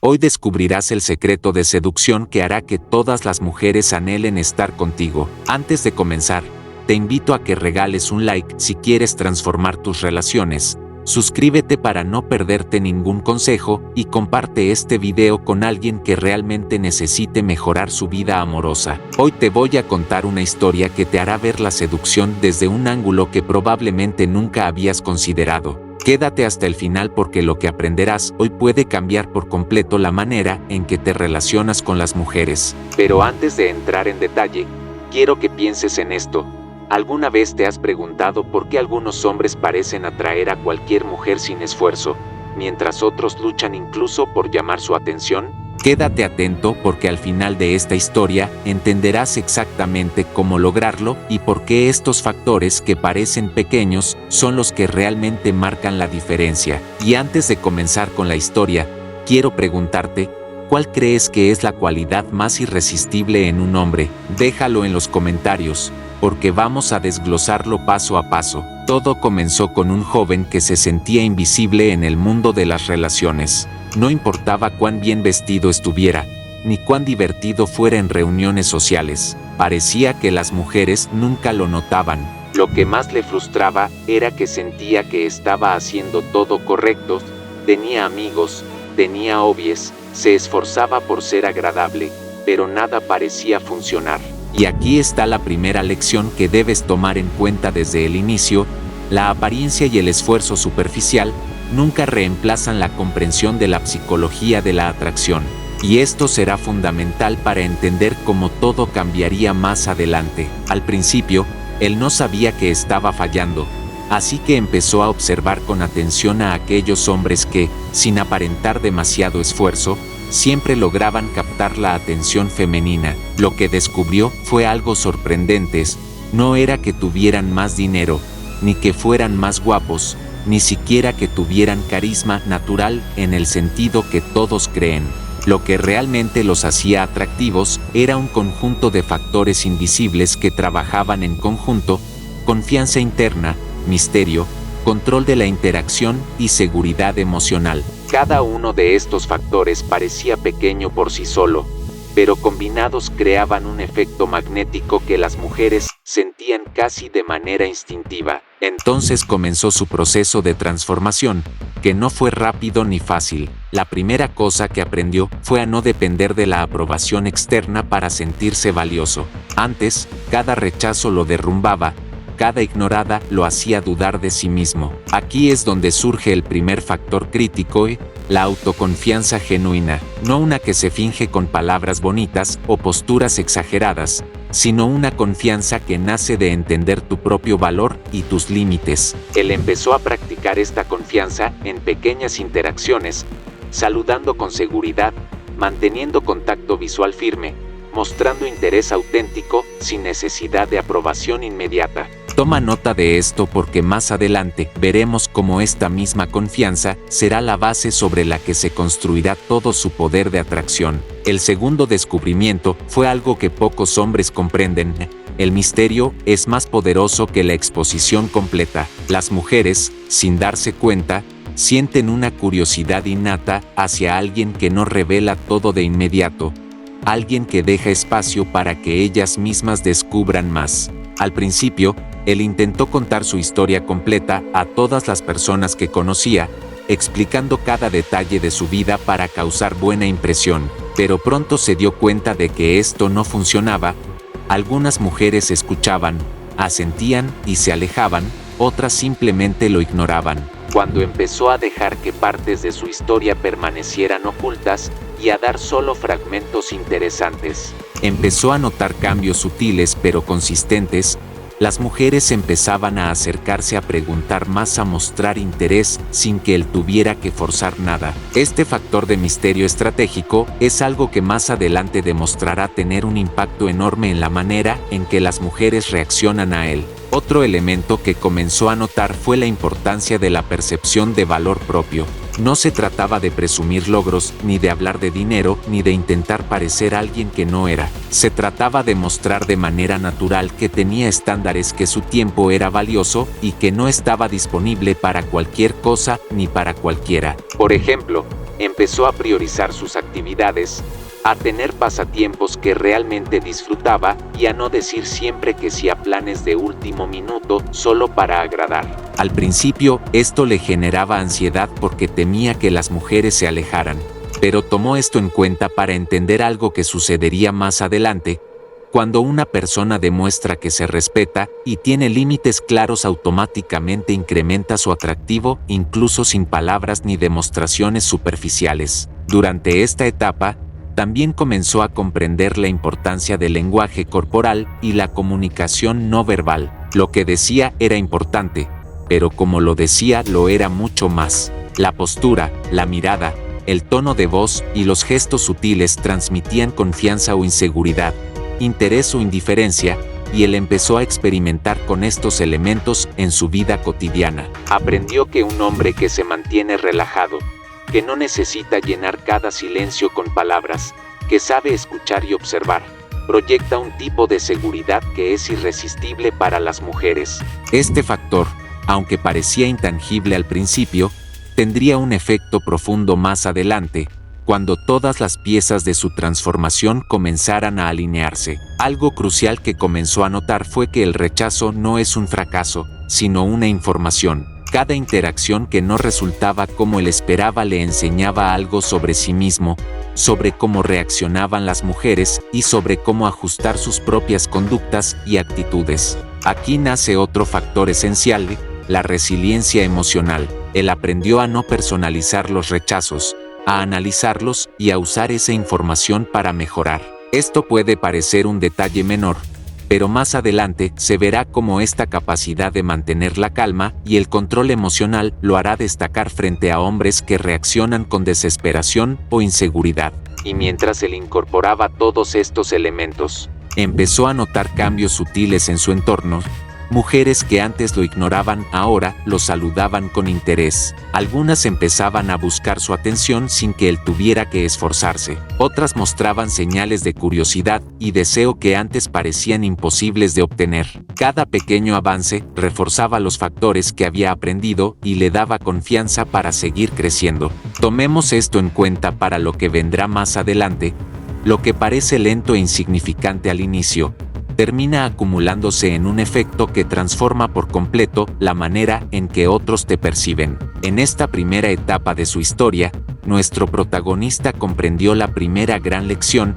Hoy descubrirás el secreto de seducción que hará que todas las mujeres anhelen estar contigo. Antes de comenzar, te invito a que regales un like si quieres transformar tus relaciones. Suscríbete para no perderte ningún consejo y comparte este video con alguien que realmente necesite mejorar su vida amorosa. Hoy te voy a contar una historia que te hará ver la seducción desde un ángulo que probablemente nunca habías considerado. Quédate hasta el final porque lo que aprenderás hoy puede cambiar por completo la manera en que te relacionas con las mujeres. Pero antes de entrar en detalle, quiero que pienses en esto. ¿Alguna vez te has preguntado por qué algunos hombres parecen atraer a cualquier mujer sin esfuerzo, mientras otros luchan incluso por llamar su atención? Quédate atento porque al final de esta historia entenderás exactamente cómo lograrlo y por qué estos factores que parecen pequeños son los que realmente marcan la diferencia. Y antes de comenzar con la historia, quiero preguntarte, ¿cuál crees que es la cualidad más irresistible en un hombre? Déjalo en los comentarios, porque vamos a desglosarlo paso a paso. Todo comenzó con un joven que se sentía invisible en el mundo de las relaciones. No importaba cuán bien vestido estuviera, ni cuán divertido fuera en reuniones sociales. Parecía que las mujeres nunca lo notaban. Lo que más le frustraba era que sentía que estaba haciendo todo correcto, tenía amigos, tenía hobbies, se esforzaba por ser agradable, pero nada parecía funcionar. Y aquí está la primera lección que debes tomar en cuenta desde el inicio: la apariencia y el esfuerzo superficial nunca reemplazan la comprensión de la psicología de la atracción. Y esto será fundamental para entender cómo todo cambiaría más adelante. Al principio, él no sabía que estaba fallando, así que empezó a observar con atención a aquellos hombres que, sin aparentar demasiado esfuerzo, siempre lograban captar la atención femenina. Lo que descubrió fue algo sorprendente. No era que tuvieran más dinero, ni que fueran más guapos, ni siquiera que tuvieran carisma natural en el sentido que todos creen. Lo que realmente los hacía atractivos era un conjunto de factores invisibles que trabajaban en conjunto: confianza interna, misterio, control de la interacción y seguridad emocional. Cada uno de estos factores parecía pequeño por sí solo, pero combinados creaban un efecto magnético que las mujeres sentían casi de manera instintiva. Entonces comenzó su proceso de transformación, que no fue rápido ni fácil. La primera cosa que aprendió fue a no depender de la aprobación externa para sentirse valioso. Antes, cada rechazo lo derrumbaba, cada ignorada lo hacía dudar de sí mismo. Aquí es donde surge el primer factor crítico: la autoconfianza genuina. No una que se finge con palabras bonitas o posturas exageradas, sino una confianza que nace de entender tu propio valor y tus límites. Él empezó a practicar esta confianza en pequeñas interacciones, saludando con seguridad, manteniendo contacto visual firme, mostrando interés auténtico sin necesidad de aprobación inmediata. Toma nota de esto porque más adelante veremos cómo esta misma confianza será la base sobre la que se construirá todo su poder de atracción. El segundo descubrimiento fue algo que pocos hombres comprenden: el misterio es más poderoso que la exposición completa. Las mujeres, sin darse cuenta, sienten una curiosidad innata hacia alguien que no revela todo de inmediato, alguien que deja espacio para que ellas mismas descubran más. Al principio, él intentó contar su historia completa a todas las personas que conocía, explicando cada detalle de su vida para causar buena impresión, pero pronto se dio cuenta de que esto no funcionaba. Algunas mujeres escuchaban, asentían y se alejaban, otras simplemente lo ignoraban. Cuando empezó a dejar que partes de su historia permanecieran ocultas y a dar solo fragmentos interesantes, empezó a notar cambios sutiles pero consistentes. Las mujeres empezaban a acercarse, a preguntar más, a mostrar interés sin que él tuviera que forzar nada. Este factor de misterio estratégico es algo que más adelante demostrará tener un impacto enorme en la manera en que las mujeres reaccionan a él. Otro elemento que comenzó a notar fue la importancia de la percepción de valor propio. No se trataba de presumir logros, ni de hablar de dinero, ni de intentar parecer alguien que no era. Se trataba de mostrar de manera natural que tenía estándares, que su tiempo era valioso y que no estaba disponible para cualquier cosa ni para cualquiera. Por ejemplo, Empezó a priorizar sus actividades, a tener pasatiempos que realmente disfrutaba y a no decir siempre que sí a planes de último minuto solo para agradar. Al principio, esto le generaba ansiedad porque temía que las mujeres se alejaran, pero tomó esto en cuenta para entender algo que sucedería más adelante. Cuando una persona demuestra que se respeta y tiene límites claros, automáticamente incrementa su atractivo, incluso sin palabras ni demostraciones superficiales. Durante esta etapa, también comenzó a comprender la importancia del lenguaje corporal y la comunicación no verbal. Lo que decía era importante, pero como lo decía lo era mucho más. La postura, la mirada, el tono de voz y los gestos sutiles transmitían confianza o inseguridad, interés o indiferencia, y él empezó a experimentar con estos elementos en su vida cotidiana. Aprendió que un hombre que se mantiene relajado, que no necesita llenar cada silencio con palabras, que sabe escuchar y observar, proyecta un tipo de seguridad que es irresistible para las mujeres. Este factor, aunque parecía intangible al principio, tendría un efecto profundo más adelante, cuando todas las piezas de su transformación comenzaran a alinearse. Algo crucial que comenzó a notar fue que el rechazo no es un fracaso, sino una información. Cada interacción que no resultaba como él esperaba le enseñaba algo sobre sí mismo, sobre cómo reaccionaban las mujeres y sobre cómo ajustar sus propias conductas y actitudes. Aquí nace otro factor esencial, la resiliencia emocional. Él aprendió a no personalizar los rechazos, a analizarlos y a usar esa información para mejorar. Esto puede parecer un detalle menor, pero más adelante se verá cómo esta capacidad de mantener la calma y el control emocional lo hará destacar frente a hombres que reaccionan con desesperación o inseguridad. Y mientras él incorporaba todos estos elementos, empezó a notar cambios sutiles en su entorno. Mujeres que antes lo ignoraban ahora lo saludaban con interés. Algunas empezaban a buscar su atención sin que él tuviera que esforzarse. Otras mostraban señales de curiosidad y deseo que antes parecían imposibles de obtener. Cada pequeño avance reforzaba los factores que había aprendido y le daba confianza para seguir creciendo. Tomemos esto en cuenta para lo que vendrá más adelante. Lo que parece lento e insignificante al inicio, termina acumulándose en un efecto que transforma por completo la manera en que otros te perciben. En esta primera etapa de su historia, nuestro protagonista comprendió la primera gran lección: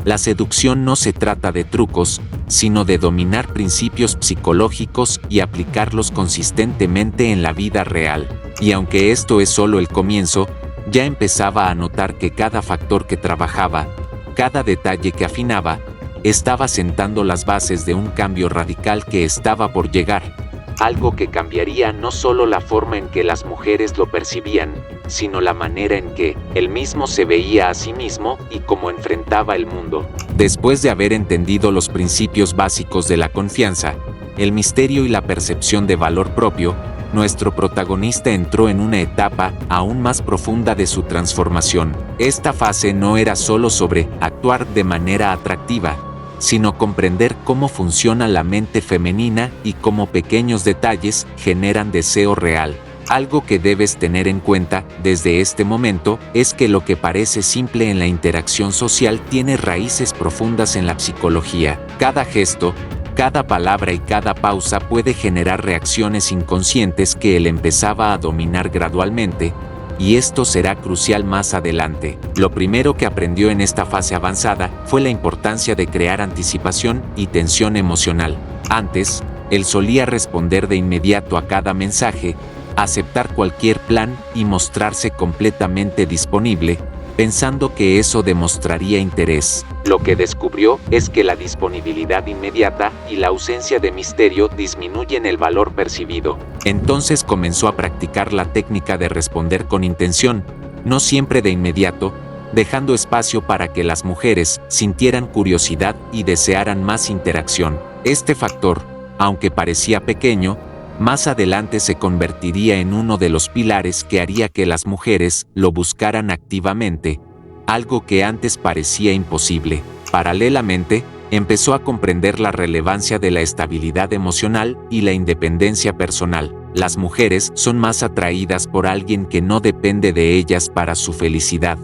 la seducción no se trata de trucos, sino de dominar principios psicológicos y aplicarlos consistentemente en la vida real. Y aunque esto es solo el comienzo, ya empezaba a notar que cada factor que trabajaba, cada detalle que afinaba, estaba sentando las bases de un cambio radical que estaba por llegar, algo que cambiaría no solo la forma en que las mujeres lo percibían, sino la manera en que él mismo se veía a sí mismo y cómo enfrentaba el mundo. Después de haber entendido los principios básicos de la confianza, el misterio y la percepción de valor propio, nuestro protagonista entró en una etapa aún más profunda de su transformación. Esta fase no era solo sobre actuar de manera atractiva, sino comprender cómo funciona la mente femenina y cómo pequeños detalles generan deseo real. Algo que debes tener en cuenta desde este momento es que lo que parece simple en la interacción social tiene raíces profundas en la psicología. Cada gesto, cada palabra y cada pausa puede generar reacciones inconscientes que él empezaba a dominar gradualmente, y esto será crucial más adelante. Lo primero que aprendió en esta fase avanzada fue la importancia de crear anticipación y tensión emocional. Antes, él solía responder de inmediato a cada mensaje, aceptar cualquier plan y mostrarse completamente disponible, pensando que eso demostraría interés. Lo que descubrió es que la disponibilidad inmediata y la ausencia de misterio disminuyen el valor percibido. Entonces comenzó a practicar la técnica de responder con intención, no siempre de inmediato, dejando espacio para que las mujeres sintieran curiosidad y desearan más interacción. Este factor, aunque parecía pequeño, más adelante se convertiría en uno de los pilares que haría que las mujeres lo buscaran activamente, algo que antes parecía imposible. Paralelamente, empezó a comprender la relevancia de la estabilidad emocional y la independencia personal. Las mujeres son más atraídas por alguien que no depende de ellas para su felicidad.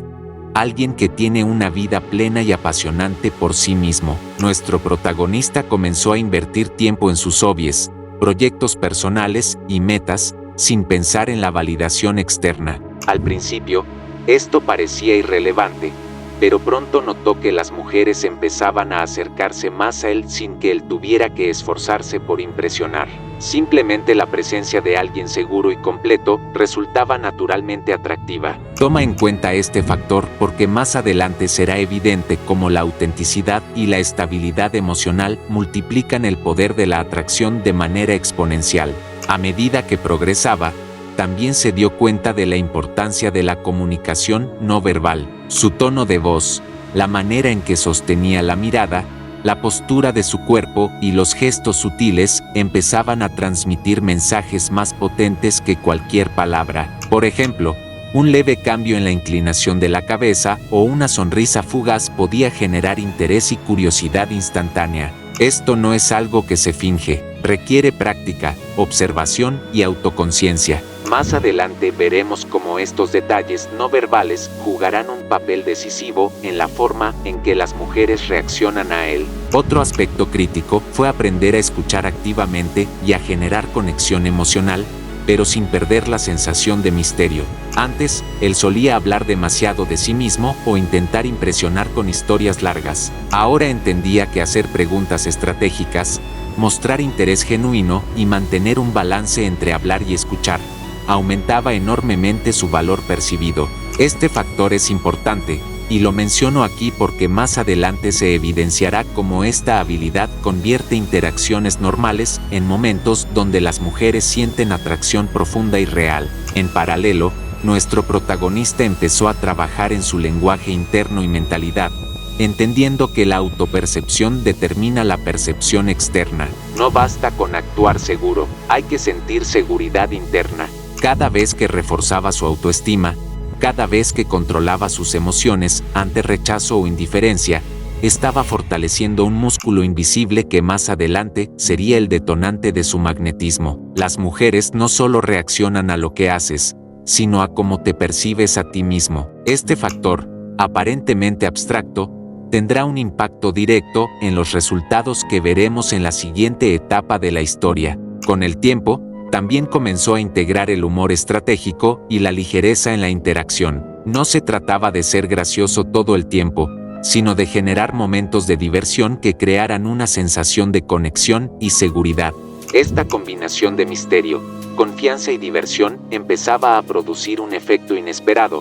Alguien que tiene una vida plena y apasionante por sí mismo. Nuestro protagonista comenzó a invertir tiempo en sus hobbies, proyectos personales y metas, sin pensar en la validación externa. Al principio, esto parecía irrelevante, pero pronto notó que las mujeres empezaban a acercarse más a él sin que él tuviera que esforzarse por impresionar. Simplemente la presencia de alguien seguro y completo resultaba naturalmente atractiva. Toma en cuenta este factor porque más adelante será evidente cómo la autenticidad y la estabilidad emocional multiplican el poder de la atracción de manera exponencial. A medida que progresaba, también se dio cuenta de la importancia de la comunicación no verbal. Su tono de voz, la manera en que sostenía la mirada, la postura de su cuerpo y los gestos sutiles empezaban a transmitir mensajes más potentes que cualquier palabra. Por ejemplo, un leve cambio en la inclinación de la cabeza o una sonrisa fugaz podía generar interés y curiosidad instantánea. Esto no es algo que se finge, requiere práctica, observación y autoconciencia. Más adelante veremos cómo estos detalles no verbales jugarán un papel decisivo en la forma en que las mujeres reaccionan a él. Otro aspecto crítico fue aprender a escuchar activamente y a generar conexión emocional, pero sin perder la sensación de misterio. Antes, él solía hablar demasiado de sí mismo o intentar impresionar con historias largas. Ahora entendía que hacer preguntas estratégicas, mostrar interés genuino y mantener un balance entre hablar y escuchar aumentaba enormemente su valor percibido. Este factor es importante, y lo menciono aquí porque más adelante se evidenciará cómo esta habilidad convierte interacciones normales en momentos donde las mujeres sienten atracción profunda y real. En paralelo, nuestro protagonista empezó a trabajar en su lenguaje interno y mentalidad, entendiendo que la autopercepción determina la percepción externa. No basta con actuar seguro, hay que sentir seguridad interna. Cada vez que reforzaba su autoestima, cada vez que controlaba sus emociones ante rechazo o indiferencia, estaba fortaleciendo un músculo invisible que más adelante sería el detonante de su magnetismo. Las mujeres no solo reaccionan a lo que haces, sino a cómo te percibes a ti mismo. Este factor, aparentemente abstracto, tendrá un impacto directo en los resultados que veremos en la siguiente etapa de la historia. Con el tiempo, también comenzó a integrar el humor estratégico y la ligereza en la interacción. No se trataba de ser gracioso todo el tiempo, sino de generar momentos de diversión que crearan una sensación de conexión y seguridad. Esta combinación de misterio, confianza y diversión empezaba a producir un efecto inesperado.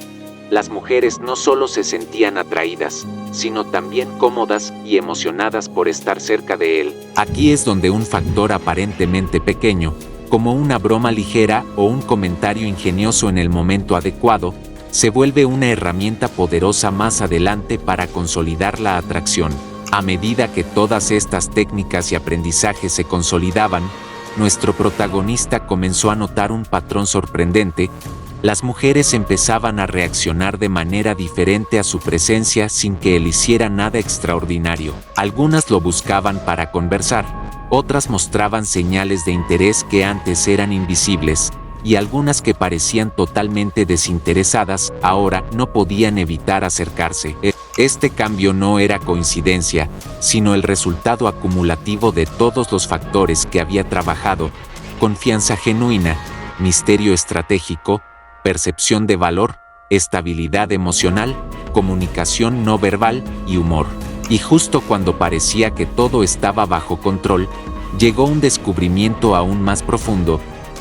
Las mujeres no solo se sentían atraídas, sino también cómodas y emocionadas por estar cerca de él. Aquí es donde un factor aparentemente pequeño, como una broma ligera o un comentario ingenioso en el momento adecuado, se vuelve una herramienta poderosa más adelante para consolidar la atracción. A medida que todas estas técnicas y aprendizajes se consolidaban, nuestro protagonista comenzó a notar un patrón sorprendente. Las mujeres empezaban a reaccionar de manera diferente a su presencia sin que él hiciera nada extraordinario. Algunas lo buscaban para conversar, otras mostraban señales de interés que antes eran invisibles, y algunas que parecían totalmente desinteresadas ahora no podían evitar acercarse. Este cambio no era coincidencia, sino el resultado acumulativo de todos los factores que había trabajado: confianza genuina, misterio estratégico, percepción de valor, estabilidad emocional, comunicación no verbal y humor. Y justo cuando parecía que todo estaba bajo control, llegó un descubrimiento aún más profundo.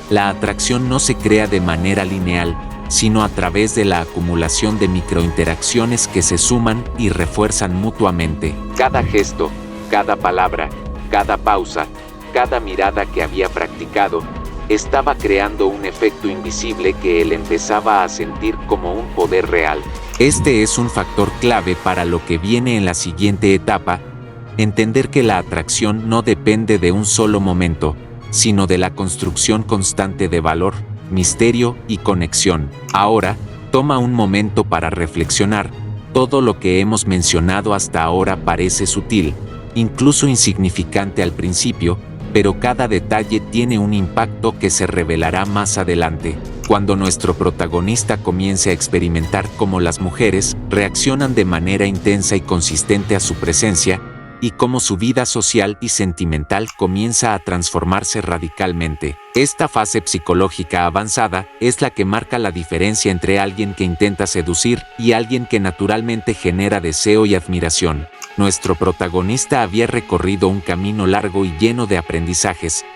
La atracción no se crea de manera lineal, sino a través de la acumulación de microinteracciones que se suman y refuerzan mutuamente. Cada gesto, cada palabra, cada pausa, cada mirada que había practicado, estaba creando un efecto invisible que él empezaba a sentir como un poder real. Este es un factor clave para lo que viene en la siguiente etapa: entender que la atracción no depende de un solo momento, sino de la construcción constante de valor, misterio y conexión. Ahora, toma un momento para reflexionar. Todo lo que hemos mencionado hasta ahora parece sutil, incluso insignificante al principio, pero cada detalle tiene un impacto que se revelará más adelante. Cuando nuestro protagonista comience a experimentar cómo las mujeres reaccionan de manera intensa y consistente a su presencia, y cómo su vida social y sentimental comienza a transformarse radicalmente. Esta fase psicológica avanzada es la que marca la diferencia entre alguien que intenta seducir y alguien que naturalmente genera deseo y admiración. Nuestro protagonista había recorrido un camino largo y lleno de aprendizajes.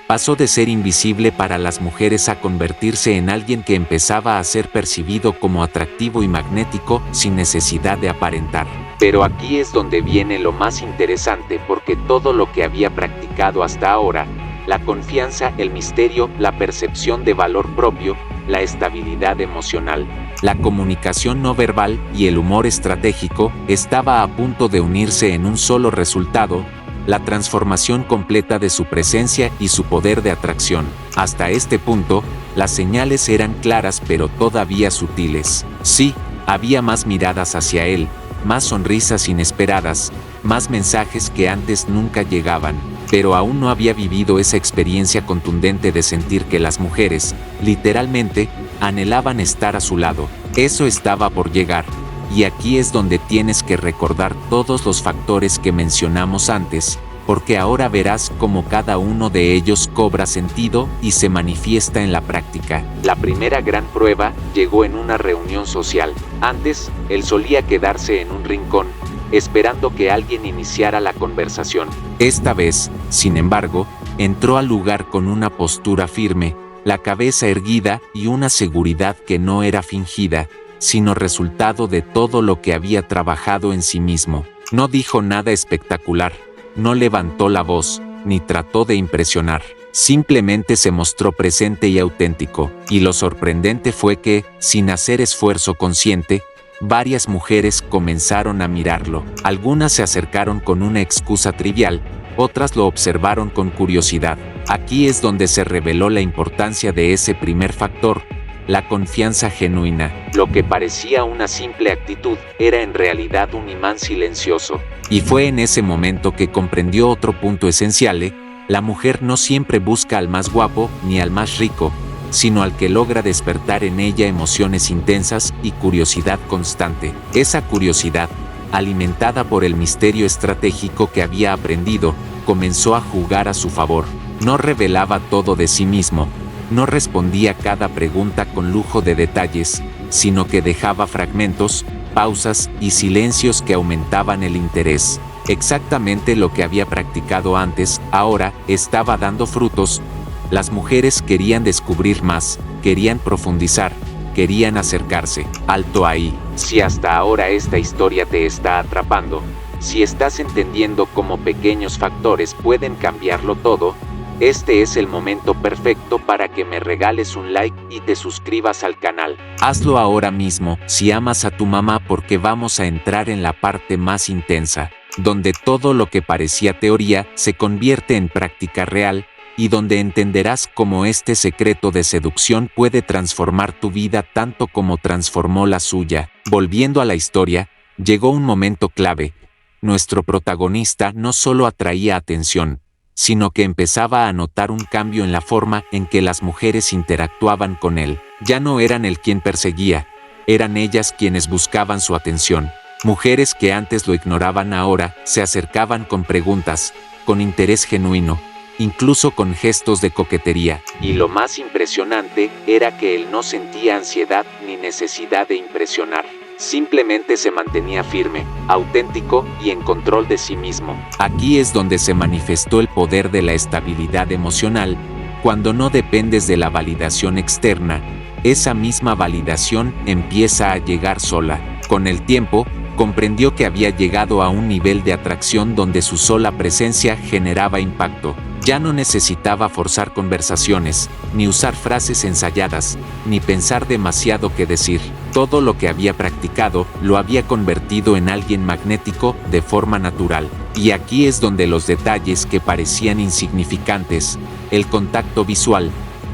Pasó de ser invisible para las mujeres a convertirse en alguien que empezaba a ser percibido como atractivo y magnético sin necesidad de aparentar. Pero aquí es donde viene lo más interesante, porque todo lo que había practicado hasta ahora, la confianza, el misterio, la percepción de valor propio, la estabilidad emocional, la comunicación no verbal y el humor estratégico, estaba a punto de unirse en un solo resultado: la transformación completa de su presencia y su poder de atracción. Hasta este punto, las señales eran claras pero todavía sutiles. Sí, había más miradas hacia él, más sonrisas inesperadas, más mensajes que antes nunca llegaban, pero aún no había vivido esa experiencia contundente de sentir que las mujeres, literalmente, anhelaban estar a su lado. Eso estaba por llegar. Y aquí es donde tienes que recordar todos los factores que mencionamos antes, porque ahora verás cómo cada uno de ellos cobra sentido y se manifiesta en la práctica. La primera gran prueba llegó en una reunión social. Antes, él solía quedarse en un rincón, esperando que alguien iniciara la conversación. Esta vez, sin embargo, entró al lugar con una postura firme, la cabeza erguida y una seguridad que no era fingida, sino resultado de todo lo que había trabajado en sí mismo. No dijo nada espectacular, no levantó la voz, ni trató de impresionar. Simplemente se mostró presente y auténtico, y lo sorprendente fue que, sin hacer esfuerzo consciente, varias mujeres comenzaron a mirarlo. Algunas se acercaron con una excusa trivial, otras lo observaron con curiosidad. Aquí es donde se reveló la importancia de ese primer factor: la confianza genuina. Lo que parecía una simple actitud era en realidad un imán silencioso. Y fue en ese momento que comprendió otro punto esencial: la mujer no siempre busca al más guapo ni al más rico, sino al que logra despertar en ella emociones intensas y curiosidad constante. Esa curiosidad, alimentada por el misterio estratégico que había aprendido, comenzó a jugar a su favor. No revelaba todo de sí mismo, no respondía cada pregunta con lujo de detalles, sino que dejaba fragmentos, pausas y silencios que aumentaban el interés. Exactamente lo que había practicado antes, ahora estaba dando frutos. Las mujeres querían descubrir más, querían profundizar, querían acercarse. Alto ahí. Si hasta ahora esta historia te está atrapando, si estás entendiendo cómo pequeños factores pueden cambiarlo todo, este es el momento perfecto para que me regales un like y te suscribas al canal. Hazlo ahora mismo si amas a tu mamá, porque vamos a entrar en la parte más intensa, donde todo lo que parecía teoría se convierte en práctica real, y donde entenderás cómo este secreto de seducción puede transformar tu vida tanto como transformó la suya. Volviendo a la historia, llegó un momento clave. Nuestro protagonista no solo atraía atención, sino que empezaba a notar un cambio en la forma en que las mujeres interactuaban con él. Ya no eran él quien perseguía, eran ellas quienes buscaban su atención. Mujeres que antes lo ignoraban ahora se acercaban con preguntas, con interés genuino, incluso con gestos de coquetería. Y lo más impresionante era que él no sentía ansiedad ni necesidad de impresionar. Simplemente se mantenía firme, auténtico y en control de sí mismo. Aquí es donde se manifestó el poder de la estabilidad emocional. Cuando no dependes de la validación externa, esa misma validación empieza a llegar sola. Con el tiempo, comprendió que había llegado a un nivel de atracción donde su sola presencia generaba impacto. Ya no necesitaba forzar conversaciones, ni usar frases ensayadas, ni pensar demasiado qué decir. Todo lo que había practicado lo había convertido en alguien magnético de forma natural. Y aquí es donde los detalles que parecían insignificantes, el contacto visual,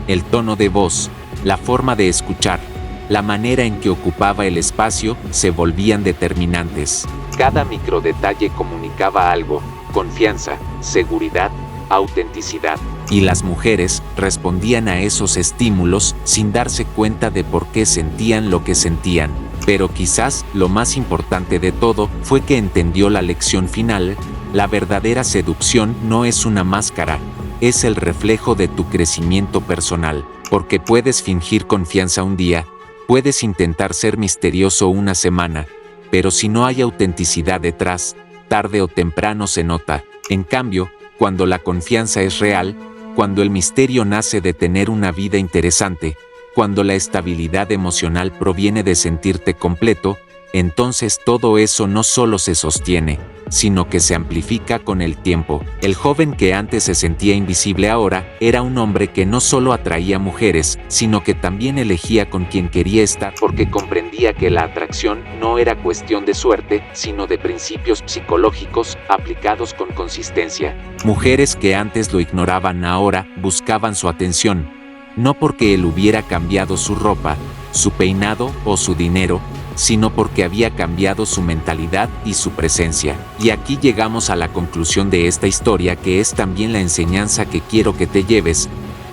el tono de voz, la forma de escuchar, la manera en que ocupaba el espacio, se volvían determinantes. Cada microdetalle comunicaba algo: confianza, seguridad, autenticidad. Y las mujeres respondían a esos estímulos sin darse cuenta de por qué sentían lo que sentían. Pero quizás lo más importante de todo fue que entendió la lección final: la verdadera seducción no es una máscara, es el reflejo de tu crecimiento personal. Porque puedes fingir confianza un día, puedes intentar ser misterioso una semana, pero si no hay autenticidad detrás, tarde o temprano se nota. En cambio, cuando la confianza es real, cuando el misterio nace de tener una vida interesante, cuando la estabilidad emocional proviene de sentirte completo, entonces todo eso no solo se sostiene, sino que se amplifica con el tiempo. El joven que antes se sentía invisible ahora era un hombre que no solo atraía mujeres, sino que también elegía con quien quería estar, porque comprendía que la atracción no era cuestión de suerte, sino de principios psicológicos aplicados con consistencia. Mujeres que antes lo ignoraban ahora buscaban su atención, no porque él hubiera cambiado su ropa, su peinado o su dinero, sino porque había cambiado su mentalidad y su presencia. Y aquí llegamos a la conclusión de esta historia, que es también la enseñanza que quiero que te lleves.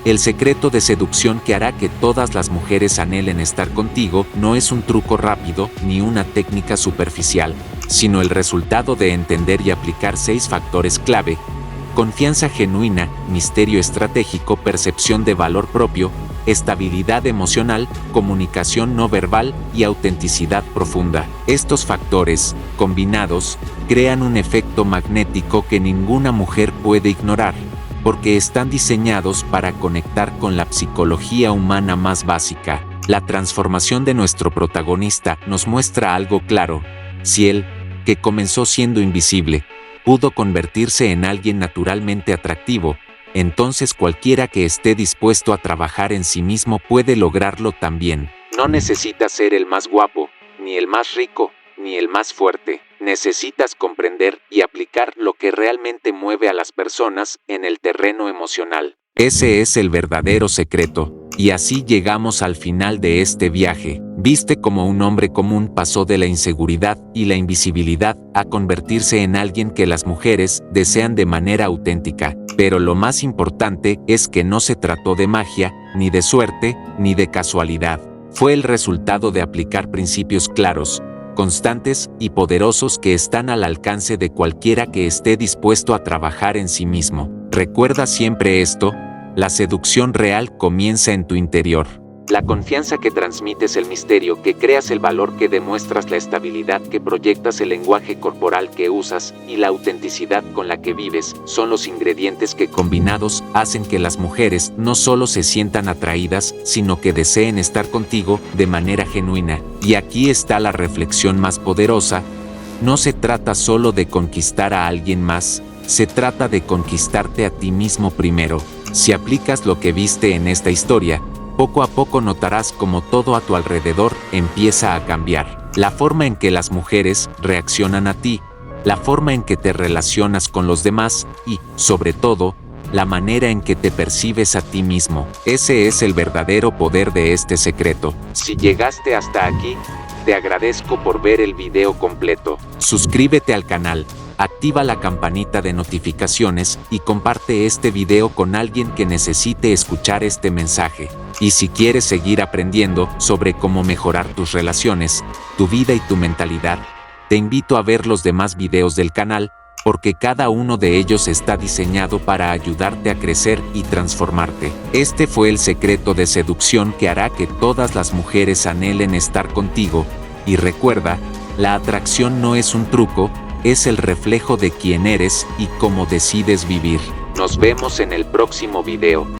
El secreto de seducción que hará que todas las mujeres anhelen estar contigo no es un truco rápido ni una técnica superficial, sino el resultado de entender y aplicar 6 factores clave: confianza genuina, misterio estratégico, percepción de valor propio, estabilidad emocional, comunicación no verbal y autenticidad profunda. Estos factores, combinados, crean un efecto magnético que ninguna mujer puede ignorar, porque están diseñados para conectar con la psicología humana más básica. La transformación de nuestro protagonista nos muestra algo claro: si él, que comenzó siendo invisible, pudo convertirse en alguien naturalmente atractivo, entonces cualquiera que esté dispuesto a trabajar en sí mismo puede lograrlo también. No necesitas ser el más guapo, ni el más rico, ni el más fuerte. Necesitas comprender y aplicar lo que realmente mueve a las personas en el terreno emocional. Ese es el verdadero secreto. Y así llegamos al final de este viaje. Viste cómo un hombre común pasó de la inseguridad y la invisibilidad a convertirse en alguien que las mujeres desean de manera auténtica. Pero lo más importante es que no se trató de magia, ni de suerte, ni de casualidad. Fue el resultado de aplicar principios claros, constantes y poderosos que están al alcance de cualquiera que esté dispuesto a trabajar en sí mismo. Recuerda siempre esto: la seducción real comienza en tu interior. La confianza que transmites, el misterio que creas, el valor que demuestras, la estabilidad que proyectas, el lenguaje corporal que usas y la autenticidad con la que vives son los ingredientes que combinados hacen que las mujeres no solo se sientan atraídas, sino que deseen estar contigo de manera genuina. Y aquí está la reflexión más poderosa: no se trata solo de conquistar a alguien más, se trata de conquistarte a ti mismo primero. Si aplicas lo que viste en esta historia, poco a poco notarás cómo todo a tu alrededor empieza a cambiar. La forma en que las mujeres reaccionan a ti, la forma en que te relacionas con los demás y, sobre todo, la manera en que te percibes a ti mismo. Ese es el verdadero poder de este secreto. Si llegaste hasta aquí, te agradezco por ver el video completo. Suscríbete al canal, activa la campanita de notificaciones y comparte este video con alguien que necesite escuchar este mensaje. Y si quieres seguir aprendiendo sobre cómo mejorar tus relaciones, tu vida y tu mentalidad, te invito a ver los demás videos del canal, porque cada uno de ellos está diseñado para ayudarte a crecer y transformarte. Este fue el secreto de seducción que hará que todas las mujeres anhelen estar contigo. Y recuerda, la atracción no es un truco, es el reflejo de quién eres y cómo decides vivir. Nos vemos en el próximo video.